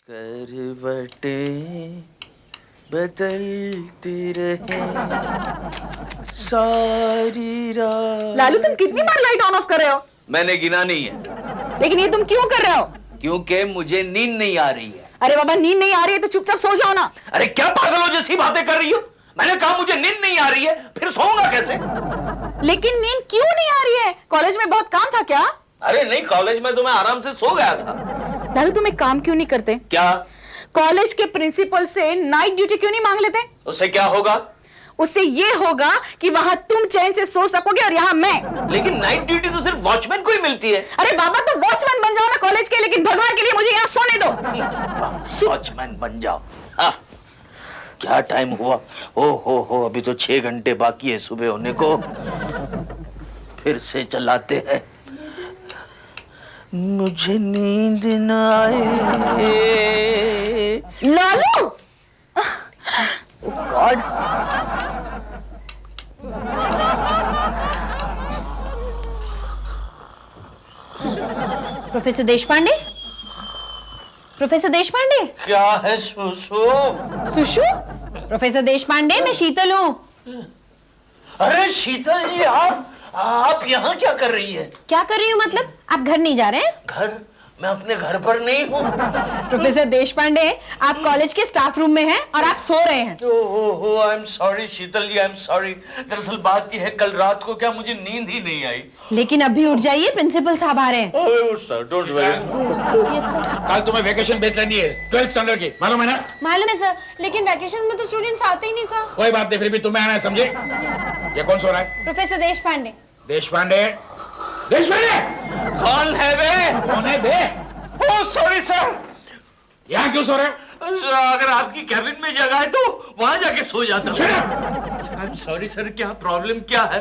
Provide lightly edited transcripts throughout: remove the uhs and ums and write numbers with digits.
करवटें बदलती रहे सारी रात। लालू तुम कितनी बार लाइट ऑन ऑफ कर रहे हो? मैंने गिना नहीं है। लेकिन ये तुम क्यों कर रहे हो? क्योंकि मुझे नींद नहीं आ रही है। अरे बाबा नींद नहीं आ रही है तो चुपचाप सो जाओ ना। अरे क्या पागलों जैसी बातें कर रही हो? मैंने कहा मुझे नींद नहीं आ रही है, फिर सोऊंगा कैसे? लेकिन नींद क्यों नहीं आ रही है? कॉलेज में बहुत काम था क्या? अरे नहीं, कॉलेज में तो मैं आराम से सो गया था। लालू तुम एक काम क्यों नहीं करते? क्या? कॉलेज के प्रिंसिपल से नाइट ड्यूटी क्यों नहीं मांग लेते? उससे क्या होगा? उससे ये होगा कि वहां तुम चैन से सो सकोगे और यहाँ मैं। लेकिन नाइट ड्यूटी तो सिर्फ वॉचमैन को ही मिलती है। अरे बाबा तो वॉचमैन बन जाओ ना कॉलेज के, लेकिन भगवान के लिए मुझे यहाँ सोने दो। वॉचमैन बन जाओ? क्या टाइम हुआ? हो अभी तो 6 घंटे बाकी है सुबह होने को। फिर से चलाते हैं। मुझे नींद न आए। Lalu God. Professor Deshpande, professor Deshpande. क्या है सुसु? सुशु? प्रोफेसर देशपांडे मैं शीतल हूँ। अरे शीतल जी, आप यहाँ क्या कर रही है? क्या कर रही हूँ मतलब? आप घर नहीं जा रहे हैं? घर? मैं अपने घर पर नहीं हूँ। प्रोफेसर देशपांडे आप कॉलेज के स्टाफ रूम में हैं और आप सो रहे हैं। ओहो, I am sorry Sheetal ji, I am sorry. दरअसल बात यह है, कल रात को क्या मुझे नींद ही नहीं आई। लेकिन अभी उठ जाइए, प्रिंसिपल साहब आ रहे हैं। Don't worry. Yes sir. कल तुम्हें वेकेशन भेज लेनी है 12th स्टैंडर्ड की, मालूम है ना? मालूम है सर, लेकिन वैकेशन में तो स्टूडेंट्स आते ही नहीं सर। कोई बात नहीं, फिर भी तुम्हें आना है, समझे? ये कौन सो रहा है? प्रोफेसर देशपांडे। देशपांडे? देशपांडे कौन है बे? कौन है बे? Oh sorry sir. यहाँ क्यों सो रहे हो? अगर आपकी कैबिन में जगह है तो वहां जाके सो जाता हूँ। Shut up! I am sorry sir, क्या प्रॉब्लम क्या है?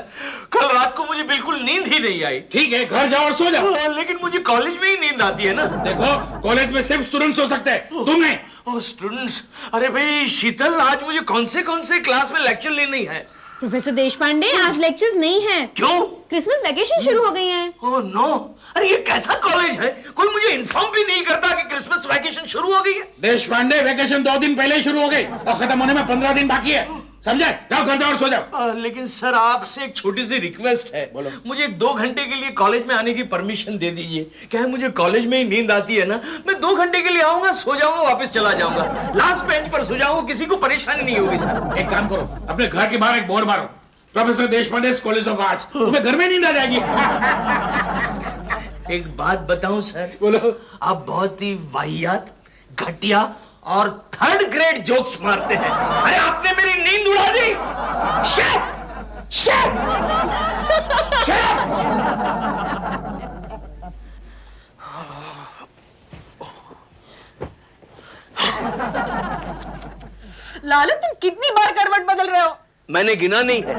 कल रात को मुझे बिल्कुल नींद ही नहीं आई। ठीक है, घर जाओ और सो जाओ। लेकिन मुझे कॉलेज में ही नींद आती है ना। देखो, कॉलेज में सिर्फ स्टूडेंट सो सकते हैं, तुम नहीं। ओह स्टूडेंट्स, अरे भाई शीतल, आज मुझे कौन से क्लास में लेक्चर लेनी है? प्रोफेसर देशपांडे आज लेक्चर्स नहीं हैं। क्यों? क्रिसमस वैकेशन शुरू हो गई है। ओह नो, अरे ये कैसा कॉलेज है? कोई मुझे इन्फॉर्म भी नहीं करता कि क्रिसमस वैकेशन शुरू हो गई है। देशपांडे वेकेशन 2 दिन पहले ही शुरू हो गई और खत्म होने में 15 दिन बाकी है, समझे? जाओ घर जाओ और सो जाओ। लेकिन सर आपसे एक छोटी सी रिक्वेस्ट है। बोलो। मुझे 2 घंटे के लिए कॉलेज में आने की परमिशन दे दीजिए। क्या है, मुझे कॉलेज में ही नींद आती है ना। मैं 2 घंटे के लिए आऊंगा, सो जाऊंगा, वापस चला जाऊंगा, लास्ट बेंच पर सो जाऊंगा, किसी को परेशानी नहीं होगी सर। एक काम करो, अपने घर के बाहर एक बोर्ड मारो, professor Deshpande college of arts. तुम्हें घर में नींद आ जाएगी। एक बात बताऊं सर? बोलो। आप बहुत ही वाहियात, घटिया और 3rd ग्रेड जोक्स मारते हैं। अरे आपने मेरी नींद उड़ा दी। Shut! Shut! Shut! लालू तुम कितनी बार करवट बदल रहे हो? मैंने गिना नहीं है।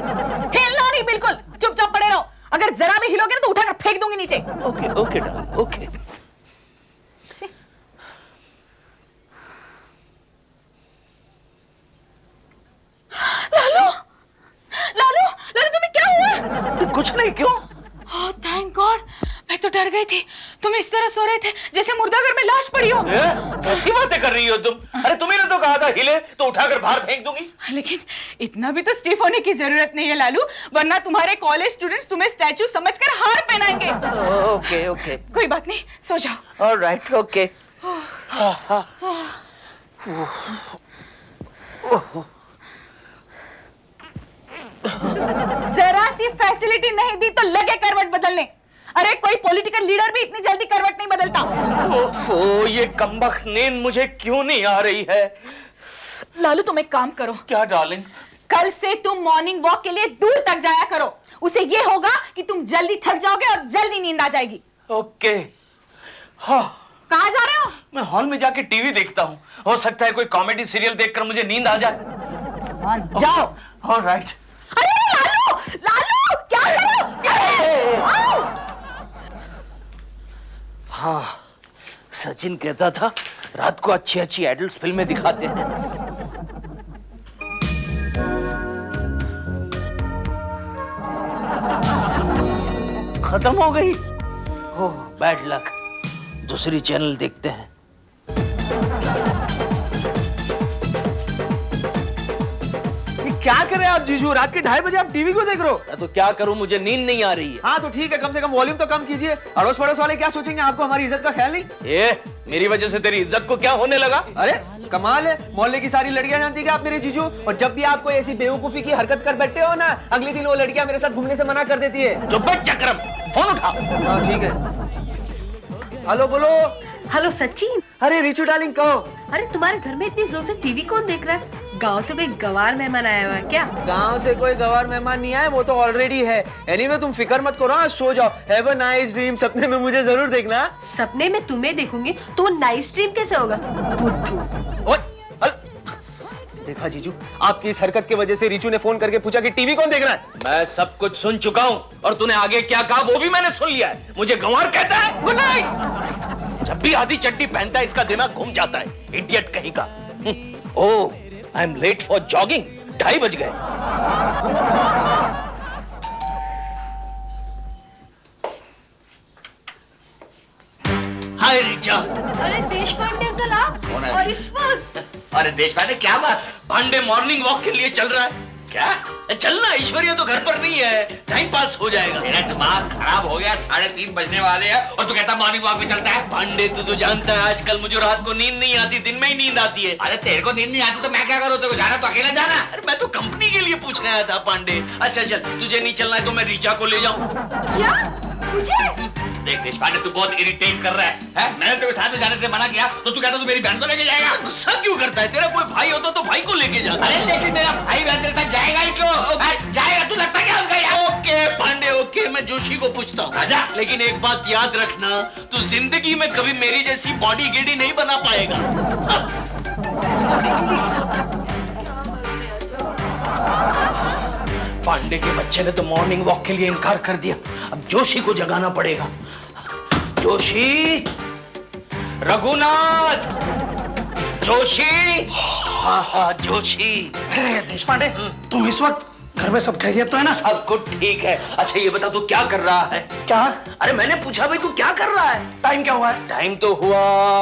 हिलना नहीं, बिल्कुल चुपचाप पड़े रहो। अगर जरा भी हिलोगे ना तो उठाकर फेंक दूंगी नीचे। Okay okay darling, okay. Lalu Lalu Lalu तुम्हें क्या हुआ? तो कुछ नहीं, क्यों? ओह थैंक गॉड, मैं तो डर गई थी। तुम इस तरह सो रहे थे जैसे मुर्दाघर में लाश पड़ी हो। कैसी बातें कर रही हो तुम? अरे तुम्ही ने तो कहा था हिले तो उठाकर बाहर फेंक दूंगी। लेकिन इतना भी तो स्टिफ होने की जरूरत नहीं है लालू, वरना तुम्हारे कॉलेज स्टूडेंट्स तुम्हें स्टैचू समझकर हार पहनाएंगे। ओके ओके, कोई बात नहीं, सो जाओ। Alright, okay. जरा सी फैसिलिटी नहीं दी तो लगे करवट बदलने। अरे कोई पॉलिटिकल लीडर भी इतनी जल्दी करवट नहीं बदलता। ओफो, ये कमबख्त नींद मुझे क्यों नहीं आ रही है? लालू तुम एक काम करो, क्या डार्लिंग? कल से तुम मॉर्निंग वॉक के लिए दूर तक जाया करो। उसे ये होगा कि तुम जल्दी थक जाओगे और जल्दी नींद आ जाएगी। ओके। हाँ, कहाँ जा रहे हो? मैं हॉल में जाके टीवी देखता हूँ। हो सकता है कोई कॉमेडी सीरियल देखकर मुझे नींद आ जाए। जाओ। ऑलराइट। अरे लालू लालू क्या कर रहे हो? हाँ, सचिन कहता था रात को अच्छी अच्छी एडल्ट फिल्में दिखाते हैं। खत्म हो गई। ओह बैड लक, दूसरी चैनल देखते हैं। क्या कर रहे हैं आप जीजू? रात के 2:30 बजे आप टीवी क्यों देख रहे हो? तो क्या करूं, मुझे नींद नहीं आ रही है। हाँ तो ठीक है, कम से कम वॉल्यूम तो कम कीजिए। अड़ोस पड़ोस वाले क्या सोचेंगे? आपको हमारी इज्जत का ख्याल नहीं? ये मेरी वजह से तेरी इज्जत को क्या होने लगा? अरे कमाल है, मोहल्ले की सारी लड़कियां जानती है आप मेरे जीजू। और जब भी आप कोई ऐसी बेवकूफी की हरकत कर बैठे हो ना, अगले दिन वो लड़कियां मेरे साथ घूमने से मना कर देती है। चुप बैठ चक्रम, फोन उठा। हाँ ठीक है। हेलो बोलो। हेलो सचिन। अरे रिचू डार्लिंग कहो। अरे तुम्हारे घर में इतनी जोर से टीवी कौन देख रहा है? गांव से कोई गवार मेहमान आया हुआ है क्या? गांव से कोई गवार मेहमान नहीं आया, वो तो ऑलरेडी है। एनीवे तुम फिक्र मत करो, आज सो जाओ। Have a nice dream. सपने में मुझे जरूर देखना। सपने में तुम्हें देखूंगी तो नाइस ड्रीम कैसे होगा? बुद्धू। देखा जीजू, आपकी इस हरकत की वजह से रिचू ने फोन करके पूछा कि टीवी कौन देख रहा है। मैं सब कुछ सुन चुका हूं और तूने आगे क्या कहा वो भी मैंने सुन लिया है। मुझे गंवार कहता है? Good night. जब भी आधी चड्डी पहनता है इसका दिमाग घूम जाता है, इडियट कहीं का। Oh, I am late for jogging. 2:30 बज गए। हाय रिचा। अरे देशपांडे अंकल आप? और इस वक्त? अरे देशपांडे क्या बात है? पांडे मॉर्निंग वॉक के लिए चल रहा है क्या? चलना, ऐश्वर्या तो घर पर नहीं है, टाइम पास हो जाएगा। मेरा दिमाग खराब हो गया, 3:30 बजने वाले हैं और तू कहता मॉर्निंग वॉक पे चलता है। पांडे तू तो जानता है आजकल मुझे रात को नींद नहीं आती, दिन में ही नींद आती है। अरे तेरे को नींद नहीं आती तो मैं क्या करूं? तेरे को जाना तो अकेला जाना। अरे मैं तो कंपनी के लिए पूछने आया था पांडे। अच्छा चल, तुझे नहीं चलना है तो मैं रीचा को ले जाऊं। क्या? मुझे? देख देशपांडे, तू बहुत इरिटेट कर रहा है? मैंने तेरे साथ में जाने से मना किया तो तू कहता तू मेरी बहन को लेके जाएगा। गुस्सा क्यों करता है? तेरा कोई भाई होता तो भाई को लेके जाता। अरे लेकिन मेरा भाई बहन तेरे साथ जाएगा ही क्यों? जाएगा, तू लगता क्या उसका यार? ओके पांडे ओके, मैं जोशी को पूछता हूँ। आजा। लेकिन एक बात याद रखना, तू जिंदगी में कभी मेरी जैसी बॉडी गिडी नहीं बना पाएगा। पांडे के बच्चे ने तो मॉर्निंग वॉक के लिए इनकार कर दिया, अब जोशी को जगाना पड़ेगा। जोशी, रघुनाथ, जोशी। हाँ जोशी। देशपांडे, तुम इस वक्त घर में सब खैरियत तो है ना? सब कुछ ठीक है। अच्छा ये बता तू क्या कर रहा है? क्या? अरे मैंने पूछा भाई तू क्या कर रहा है? टाइम क्या हुआ है? टाइम तो हुआ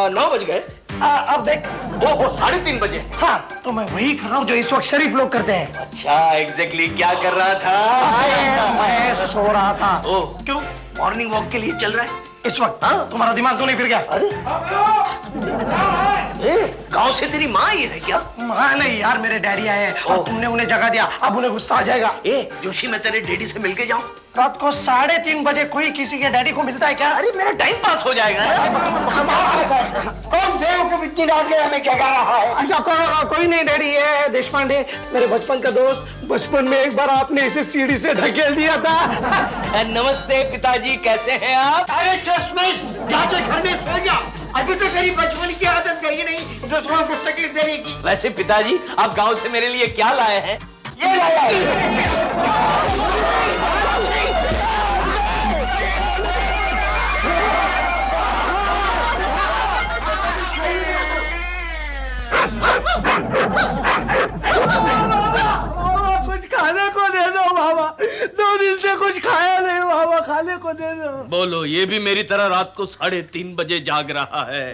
9 बज गए। अब देख। ओहो 3:30 बजे। हाँ तो मैं वही कर रहा हूँ जो इस वक्त शरीफ लोग करते हैं। अच्छा एग्जैक्टली क्या कर रहा था? मैं सो रहा था। ओह क्यों? मॉर्निंग वॉक के लिए चल रहा है इस वक्त? हाँ तुम्हारा दिमाग तो नहीं फिर गया? अरे गांव से तेरी माँ आई है क्या? हाँ नहीं यार, मेरे डैडी आए हैं और तुमने उन्हें जगा दिया, अब उन्हें गुस्सा आ जाएगा। जोशी मैं तेरे डैडी से मिलके जाऊं? रात को 3:30 बजे कोई किसी के डैडी को मिलता है क्या? अरे मेरा टाइम पास हो जाएगा। कौन बेवकूफ इतनी रात में हमें जगा रहा है? कोई नहीं डैडी, ये है देशपांडे, मेरे बचपन का दोस्त। बचपन में एक बार आपने इसे सीढ़ी से ढकेल दिया था। नमस्ते पिताजी, कैसे हैं आप? अरे चश्मे, जाके घर में सो जा। अभी तो तेरी बचपन की आदत गई नहीं दूसरों को तकलीफ देने की। वैसे पिताजी आप गांव से मेरे लिए क्या लाए हैं? ये लाया है। कुछ खाने को दे दो बाबा, 2 दिन से कुछ खाया नहीं बाबा, खाने को दे दो। बोलो, ये भी मेरी तरह रात को 3:30 बजे जाग रहा है?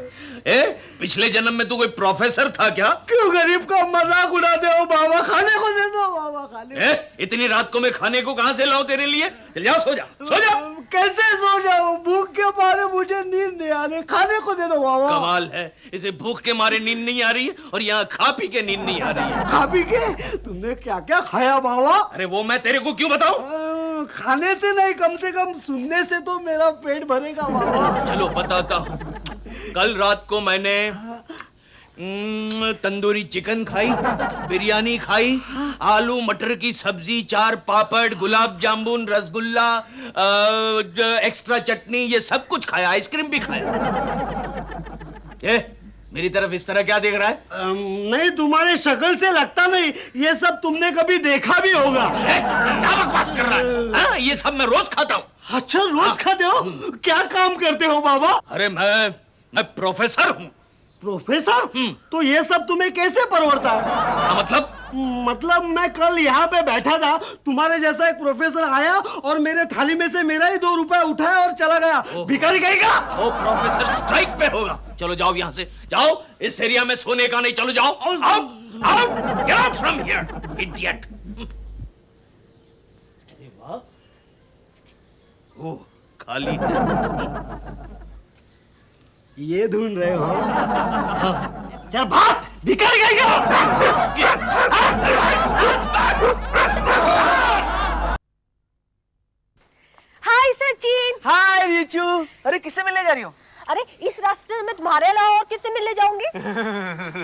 पिछले जन्म में तू कोई प्रोफेसर था क्या? क्यों गरीब का मजाक उड़ाते हो बाबा? खाने को दे दो बाबा, खाने। इतनी रात को मैं खाने को कहां से लाऊं तेरे लिए? चल जाओ, सो जा, सो जा। कैसे सो जाऊं? भूख के मारे मुझे नींद नहीं आ रही, खाने को दे दो बाबा। कमाल है, इसे भूख के मारे नींद नहीं आ रही है और यहाँ खा पी के नींद नहीं आ रही है। खा पी के? तुमने क्या क्या खाया बाबा? अरे वो मैं तेरे को क्यों बताऊं? खाने से नहीं, कम से कम सुनने से तो मेरा पेट भरेगा बाबा। चलो बताता हूँ। कल रात को मैंने तंदूरी चिकन खाई, बिरयानी खाई, आलू मटर की सब्जी, 4 पापड़, गुलाब जामुन, रसगुल्ला, एक्स्ट्रा चटनी, ये सब कुछ खाया। आइसक्रीम भी खाया। मेरी तरफ इस तरह क्या देख रहा है? नहीं, तुम्हारे शक्ल से लगता नहीं ये सब तुमने कभी देखा भी होगा। क्या बकवास कर रहा है? हाँ, ये सब मैं रोज खाता हूँ। अच्छा रोज खाते हो? क्या काम करते हो बाबा? अरे मैं प्रोफेसर हूँ। प्रोफेसर? तो ये सब तुम्हें कैसे परवड़ता है? मतलब मतलब मैं कल यहाँ पे बैठा था, तुम्हारे जैसा एक प्रोफेसर आया और मेरे थाली में से मेरा ही 2 रुपए उठाया और चला गया। भिखारी कहेगा। वो प्रोफेसर स्ट्राइक पे होगा। चलो जाओ यहाँ से, जाओ। इस एरिया में सोने का नहीं। चलो जाओ, out out, get out from here, idiot. Oh, खाली है। ये ढूंढ रहे हो? हाँ। चल भाग, भिखारी कहेगा। हाय सचिन। हाय रिचू। अरे किससे मिलने जा रही हो? अरे इस रास्ते में तुम्हारे अलावा और किससे मिलने जाऊंगी?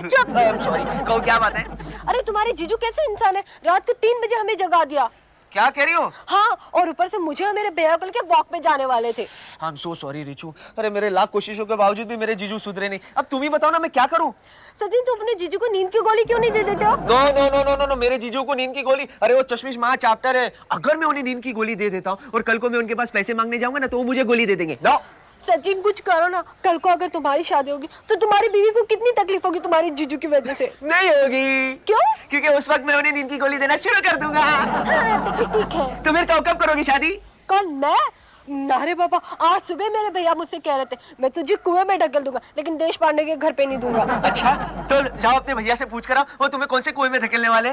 चुप। सॉरी, कहो क्या बात है? अरे तुम्हारे जीजू कैसे इंसान है, रात को 3 बजे हमें जगा दिया। क्या कह रही हो? हाँ, और ऊपर से मुझे और मेरे भैया कल के वॉक पे जाने वाले थे। I am so sorry Richu. अरे मेरे लाख कोशिशों के बावजूद भी मेरे जीजू सुधरे नहीं। अब तुम ही बताओ ना, मैं क्या करूं? सचिन, तुम अपने जीजू को नींद की गोली क्यों नहीं दे देते हो? No no no no no no, मेरे जीजू को नींद की गोली, अरे वो चश्मिश महा चैप्टर है। अगर मैं उन्हें नींद की गोली दे देता हूँ और कल को मैं उनके पास पैसे मांगने जाऊंगा ना, तो वो मुझे गोली दे देंगे। नो सचिन, कुछ करो ना। कल को अगर तुम्हारी शादी होगी तो तुम्हारी बीवी को कितनी तकलीफ होगी तुम्हारी जीजू की वजह से। नहीं होगी। क्यों? क्योंकि उस वक्त मैं उन्हें नींद की गोली देना शुरू कर दूंगा। हाँ, तो फिर ठीक है। तो फिर कब करोगी शादी? कौन, मैं? अरे बाबा, आज सुबह मेरे भैया मुझसे कह रहे थे मैं तुझे कुएं में ढकेल दूंगा, लेकिन देश पांडे के घर पे नहीं दूंगा। अच्छा, तो जाओ अपने भैया से पूछ कर आओ, वो तुम्हें कौन से कुएं में धकेलने वाले?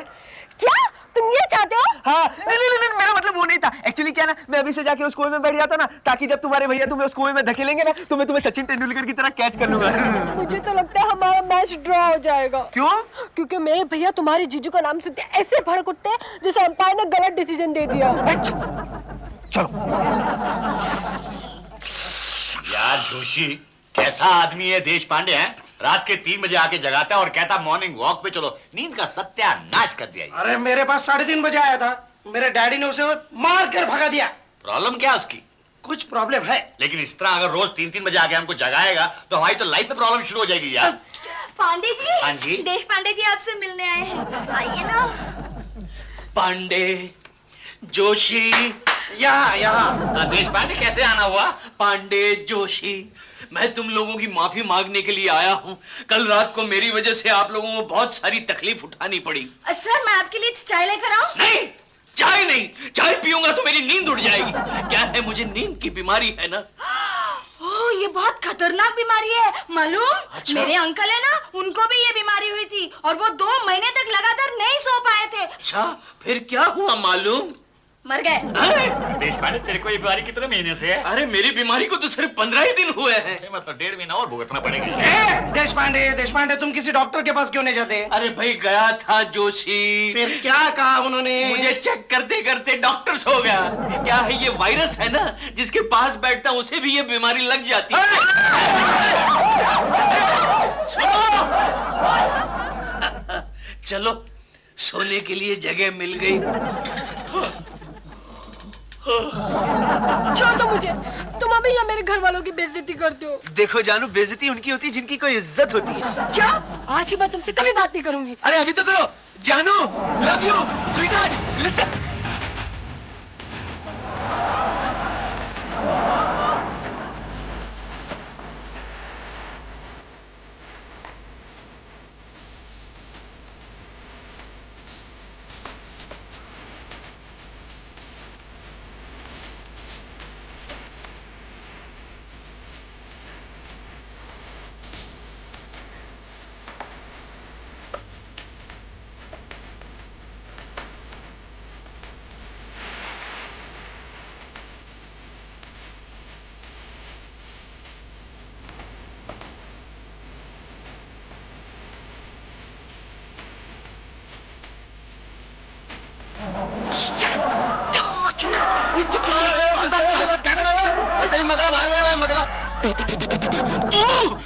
क्या तुम ये चाहते हो? हाँ, नहीं, मेरा मतलब वो नहीं था। एक्चुअली क्या ना, मैं अभी से जाके उस कुएं में बैठ जाता ना, ताकि जब तुम्हारे भैया तुम्हें उस कुएं में धकेलेंगे ना, तो मैं तुम्हें सचिन तेंदुलकर की तरह कैच कर लूंगा। मुझे तो लगता है हमारा मैच ड्रॉ हो जाएगा। क्यों? क्योंकि मेरे भैया तुम्हारे जीजू का नाम सुनते ऐसे भड़क उठते हैं जैसे अंपायर ने गलत डिसीजन दे दिया। यार जोशी, कैसा आदमी है देश पांडे है? रात के 3 बजे आके जगाता है और कहता मॉर्निंग वॉक पे चलो। नींद का सत्यानाश कर दिया। अरे मेरे पास 3:30 बजे आया था, मेरे डैडी ने उसे मार कर भगा दिया। प्रॉब्लम क्या उसकी? कुछ प्रॉब्लम है, लेकिन इस तरह अगर रोज 3-3 बजे आके हमको जगाएगा तो हमारी तो लाइफ में प्रॉब्लम शुरू हो जाएगी यार। पांडे जी। हाँ जी। देश पांडे जी आपसे मिलने आए हैं, आइए ना। पांडे, जोशी, यहाँ देश पांडे कैसे आना हुआ? पांडे, जोशी, मैं तुम लोगों की माफी मांगने के लिए आया हूँ। कल रात को मेरी वजह से आप लोगों को बहुत सारी तकलीफ उठानी पड़ी। सर, मैं आपके लिए चाय लेकर आऊं? नहीं, चाय नहीं। चाय पीऊंगा तो मेरी नींद उड़ जाएगी। क्या है, मुझे नींद की बीमारी है ना। ओह, ये बहुत खतरनाक बीमारी है, मालूम? अच्छा। मेरे अंकल है ना, उनको भी ये बीमारी हुई थी और वो 2 महीने तक लगातार नहीं सो पाए थे। अच्छा, फिर क्या हुआ मालूम? मर गए। देश पांडे, तेरे को ये बीमारी कितने महीने से है? अरे मेरी बीमारी को तो सिर्फ 15 ही दिन हुए हैं। मतलब 1.5 महीना और भुगतना पड़ेगा। देश पांडे, तुम किसी डॉक्टर के पास क्यों नहीं जाते? अरे भाई गया था जोशी। फिर क्या कहा उन्होंने? मुझे चेक करते करते डॉक्टर सो गया। क्या है, ये वायरस है ना, जिसके पास बैठता उसे भी ये बीमारी लग जाती है। चलो, सोने के लिए जगह मिल गई। छोड़ दो मुझे, तुम हमेशा मेरे घर वालों की बेइज्जती करते हो। देखो जानू, बेइज्जती उनकी होती है जिनकी कोई इज्जत होती है। क्या? आज की बात तुमसे कभी बात नहीं करूंगी। अरे अभी तो करो। जानू, love you sweetheart, listen.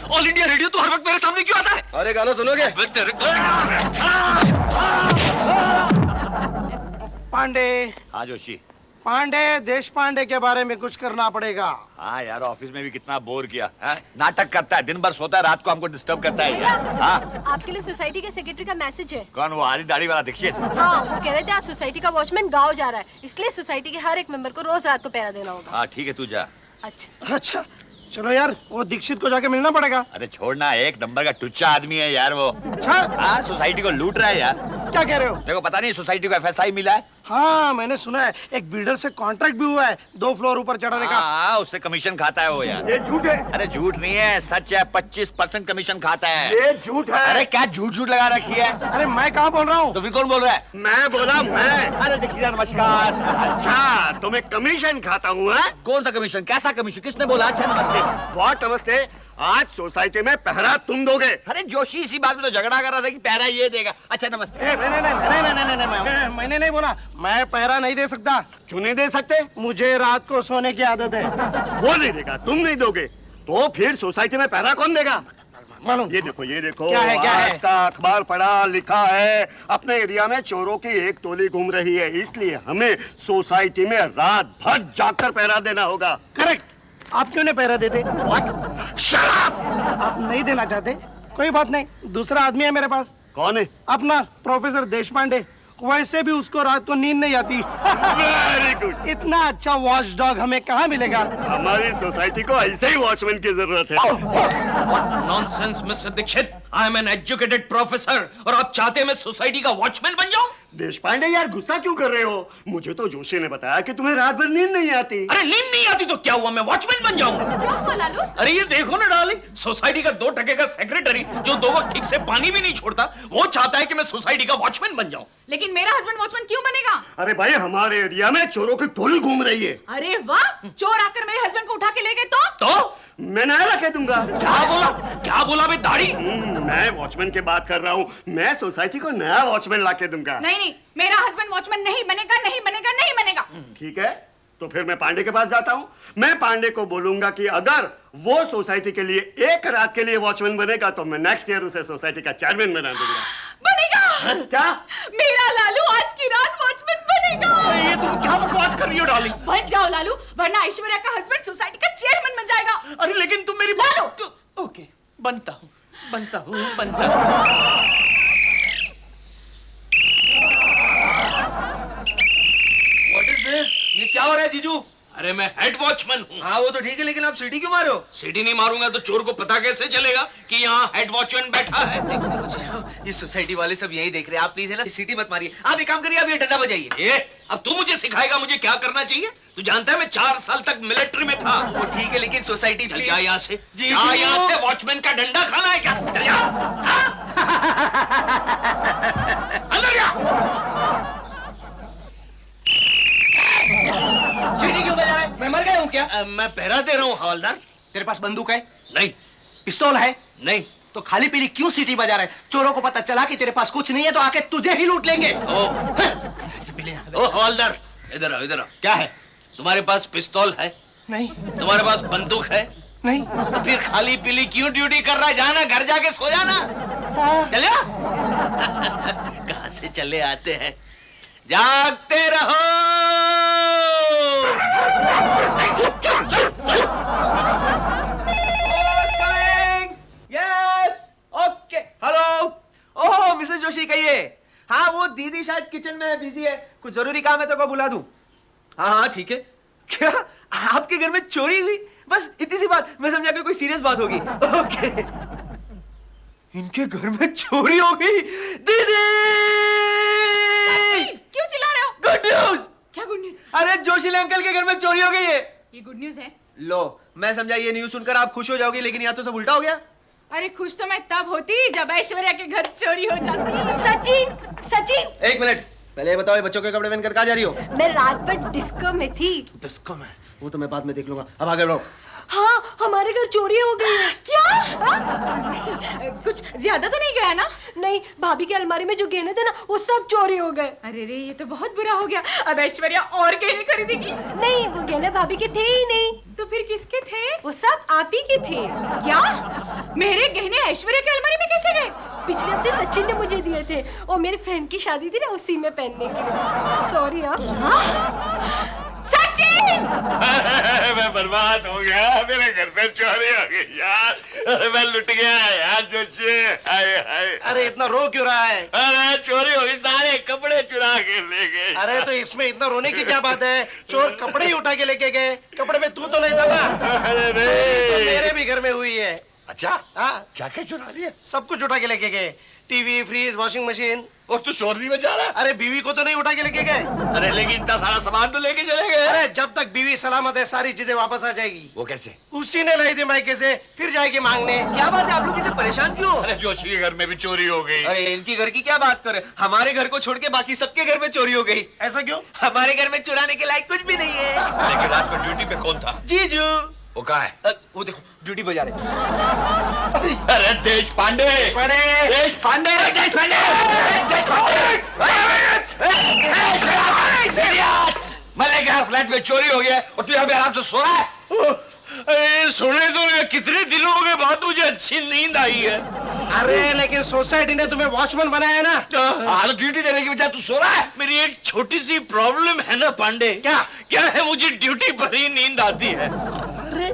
All India radio तो हर वक्त मेरे सामने क्यों आता है? अरे गाना सुनोगे? पांडे, हाँ जोशी। पांडे, देश पांडे के बारे में कुछ करना पड़ेगा। हाँ यार, ऑफिस में भी कितना बोर किया है? नाटक करता है, दिन भर सोता है, रात को हमको डिस्टर्ब करता है यार। हाँ, आपके लिए सोसाइटी के सेक्रेटरी का मैसेज है। कौन? वो आधी दाढ़ी वाला दीक्षित? हाँ, वो कह रहे थे आज सोसाइटी का वॉचमैन गाँव जा रहा है, इसलिए सोसाइटी के हर एक मेंबर को रोज रात को पहरा देना होगा। हाँ ठीक है, तू जा। अच्छा, चलो यार, वो दीक्षित को जाके मिलना पड़ेगा। अरे छोड़ना, 1 नंबर का टुच्चा आदमी है यार वो। अच्छा, हाँ, सोसाइटी को लूट रहा है यार। क्या कह रहे हो? देखो पता नहीं सोसाइटी को FSI मिला है। हाँ मैंने सुना है, एक बिल्डर से कॉन्ट्रैक्ट भी हुआ है 2 फ्लोर ऊपर चढ़ाने का। हाँ उससे कमीशन खाता है वो यार। ये झूठ है, अरे झूठ नहीं है, सच है। 25% कमीशन खाता है। ये झूठ है। अरे क्या झूठ झूठ लगा रखी है? अरे मैं कहाँ बोल रहा हूँ? तो फिर कौन बोल रहा है? मैं बोला मैं। अरे दीक्षित नमस्कार। अच्छा तो मैं कमीशन खाता हूँ? कौन सा कमीशन? कैसा कमीशन? किसने बोला? अच्छा नमस्ते। बहुत नमस्ते। आज सोसाइटी में पहरा तुम दोगे। अरे जोशी इसी बात में तो झगड़ा कर रहा था कि पहरा ये देगा। अच्छा नमस्ते। मैंने नहीं बोला, मैं पहरा नहीं दे सकता। क्यों नहीं दे सकते? मुझे रात को सोने की आदत है। वो नहीं देगा, तुम नहीं दोगे, तो फिर सोसाइटी में पहरा कौन देगा? मालूम। ये देखो क्या है, क्या है? आज का अखबार पढ़ा लिखा है, अपने एरिया में चोरों की एक टोली घूम रही है, इसलिए हमें सोसाइटी में रात भर जाकर पहरा देना होगा। करेक्ट। आप क्यों नहीं पहरा देते? Shut up! आप नहीं देना चाहते, कोई बात नहीं, दूसरा आदमी है मेरे पास। कौन है? अपना प्रोफेसर देशपांडे। वैसे भी उसको रात को नींद नहीं आती। Very good. इतना अच्छा वॉच डॉग हमें कहाँ मिलेगा? हमारी सोसाइटी को ऐसे ही वॉचमैन की जरूरत है। Nonsense mister Dikshit, I am an educated professor और आप चाहते हैं मैं सोसाइटी का वॉचमैन बन जाऊं? देशपांडे यार गुस्सा क्यों कर रहे हो? मुझे तो जोशी ने बताया कि तुम्हें रात भर नींद नहीं आती। अरे नींद नहीं आती तो क्या हुआ, मैं वॉचमैन बन जाऊंगा। क्या हुआ लालू? अरे ये देखो ना डार्लिंग, सोसाइटी का 2 टके का सेक्रेटरी जो 2 वक्त ठीक से पानी भी नहीं छोड़ता, वो चाहता है कि मैं सोसाइटी का वॉचमैन बन जाऊं। लेकिन मेरा हस्बैंड वॉचमैन क्यों बनेगा? अरे भाई हमारे एरिया में चोरों की टोली घूम रही है। अरे वाह, चोर आकर मेरे हस्बैंड को उठा के ले गए तो मैं नया रखे दूंगा। क्या बोला बे दाढ़ी? मैं वॉचमैन की बात कर रहा हूँ, मैं सोसाइटी को नया वॉचमैन लाके दूंगा। नहीं, मेरा हस्बैंड वॉचमैन नहीं बनेगा, नहीं बनेगा, नहीं बनेगा। ठीक है, तो फिर मैं पांडे के पास जाता हूँ। मैं पांडे को बोलूंगा कि अगर वो सोसाइटी के लिए एक रात के लिए वॉचमैन बनेगा तो मैं नेक्स्ट ईयर उसे सोसाइटी का चेयरमैन बना दूंगा। बनेगा? क्या? मेरा लालू आज की रात वॉचमैन बनेगा। ये तुम क्या बकवास कर रही हो डार्लिंग? बन जाओ लालू, वरना ऐश्वर्या का हस्बैंड सोसाइटी का चेयरमैन बन जाएगा। अरे लेकिन तुम मेरी लालू। ओके, बनता हूँ। ये क्या हो रहा है जीजू? अरे मैं हेड वॉचमैन हूँ। हाँ वो तो ठीक है, लेकिन आप सीटी क्यों मारो? सीटी नहीं मारूंगा तो चोर को पता कैसे चलेगा कि यहाँ हेड वॉचमैन बैठा है? देखो ये सोसाइटी वाले सब यही देख रहे हैं, आप प्लीज है ना सीटी मत मारिए। आप एक काम करिए, आप ये डंडा बजाइए। अब तू मुझे सिखाएगा मुझे क्या करना चाहिए? तू जानता है मैं 4 साल तक मिलिट्री में था। वो ठीक है, लेकिन सोसाइटी चल जा यहाँ से। जी जा यहाँ से, वॉचमैन का डंडा खाना है क्या? चल जा। अंदर जा। सीटी क्यों बजा रहा है? मैं मर गया हूँ क्या? मैं पहरा दे रहा हूँ हवलदार। तेरे पास बंदूक है? नहीं। पिस्तौल है? नहीं। तो खाली पीली क्यों सीटी बजा रहा है? चोरों को पता चला कि तेरे पास कुछ नहीं है तो आके तुझे ही लूट लेंगे। ओ हवलदार, इधर आओ। क्या है तुम्हारे पास? पिस्तौल है? नहीं। तुम्हारे पास बंदूक है? नहीं। तो फिर खाली पीली क्यों ड्यूटी कर रहा है? जाना घर जाके सो जाना। चल जा। कहां से चले आते हैं? जागते रहो। Okay, hello. Oh Mrs Joshi कहिए। हाँ वो दीदी शायद किचन में है, बिजी है, कुछ जरूरी काम है तो को बुला दूं? हाँ ठीक है। क्या आपके घर में चोरी हुई? बस इतनी सी बात, मैं समझा कि कोई सीरियस बात होगी। ओके। इनके घर में चोरी हो गई। दीदी क्यों चिल्ला रहे हो? Good news. क्या गुड न्यूज? अरे जोशीले अंकल के घर में चोरी हो गई है। ये गुड न्यूज है? लो मैं समझा ये न्यूज सुनकर आप खुश हो जाओगी, लेकिन यहाँ तो सब उल्टा हो गया। अरे खुश तो मैं तब होती जब ऐश्वर्या के घर चोरी हो जाती। सचिन, एक मिनट, पहले ये बताओ ये बच्चों के कपड़े पहनकर कहाँ जा रही हो? मैं रात भर डिस्को में थी। डिस्को में? वो तो मैं बाद में देख लूंगा, अब आगे बढ़ो। हाँ हमारे घर चोरी हो गई है। क्या? कुछ ज्यादा तो नहीं गया ना? नहीं, भाभी की अलमारी में जो गहने थे ना वो सब चोरी हो गए। अरे रे, ये तो बहुत बुरा हो गया। अब ऐश्वर्या और गहने खरीदेगी? नहीं, वो गहने भाभी के थे ही नहीं। तो फिर किसके थे? वो सब आप ही के थे। क्या? मेरे गहने ऐश्वर्या की अलमारी में कैसे गए? पिछले हफ्ते सचिन ने मुझे दिए थे, और मेरी फ्रेंड की शादी थी ना, उसी में पहनने के लिए। सॉरी आप। सचिन! मैं बर्बाद हो गया, मेरे घर पे चोरी हो गई यार। मैं लुट गया यार जोशी। हाय हाय। अरे इतना रो क्यों रहा है? अरे चोरी हो गई, सारे कपड़े चुरा के ले गए। अरे तो इसमें इतना रोने की क्या बात है? चोर कपड़े ही उठा के लेके गए। कपड़े में तू तो नहीं था ना? अरे चोरी तो मेरे भी घर में हुई है। अच्छा हाँ, क्या क्या चुरा लिया? सब कुछ उठा के लेके गए। TV, fridge, washing machine. और तू शोर नहीं मचा रहा? अरे बीवी को तो नहीं उठा के लेके गए। अरे लेकिन इतना सारा सामान तो लेके चले गए। अरे जब तक बीवी सलामत है सारी चीजें वापस आ जाएगी। वो कैसे? उसी ने लाई थी मायके से, फिर जाएगी मांगने। क्या बात है, आप लोग इतने परेशान क्यों? अरे जोशी के घर में भी चोरी हो गई। अरे इनकी घर की क्या बात कर रहे, हमारे घर को छोड़ के बाकी सबके घर में चोरी हो गई। ऐसा क्यों? हमारे घर में चुराने के लायक कुछ भी नहीं है। लेकिन रात को ड्यूटी पे कौन था? जीजू। वो कहाँ है? वो देखो ड्यूटी बजा रहे। अरे देश पांडे, देश पांडे, देश पांडे, मैं लेके आया फ्लैट में चोरी हो गया और तू यहाँ पे आराम से सो रहा है। अरे सोने तो कितने दिनों के बाद मुझे अच्छी नींद आई है। अरे लेकिन सोसाइटी ने तुम्हें वॉचमैन बनाया ना। हाँ, तो ड्यूटी देने की बजाय तू सो रहा है। मेरी एक छोटी सी प्रॉब्लम है ना पांडे। क्या? क्या है, मुझे ड्यूटी पर ही नींद आती है। ए,